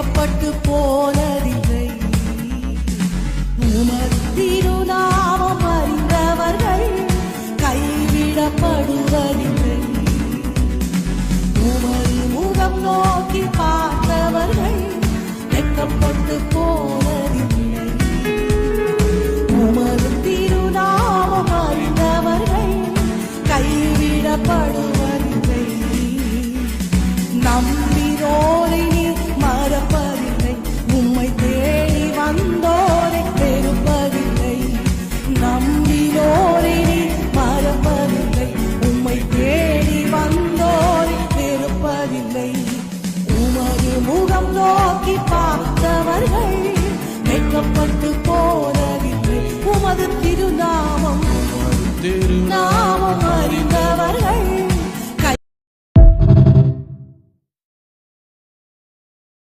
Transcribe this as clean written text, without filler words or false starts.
வெட்கப்பட்டு போனதில்லை. உமது திருநாமம் அறிந்தவர்கள் கைவிடப்படுவதில்லை. உமது முகம் நோக்கி பார்த்தவர்கள் வெட்கப்பட்டு போனதில்லை. உமது திருநாமம் அறிந்தவர்கள் கைவிடப்படுவதில்லை. நம்பினோரை நீ மறப்பதில்லை. உம்மை தேடி வந்தோரை வெறுப்பதில்லை. நம்பினோரை நீ மறப்பதில்லை. உம்மை தேடி வந்தோரை வெறுப்பதில்லை. உமது முகம் நோக்கி பார்த்தவர்கள் வெட்கப்பட்டு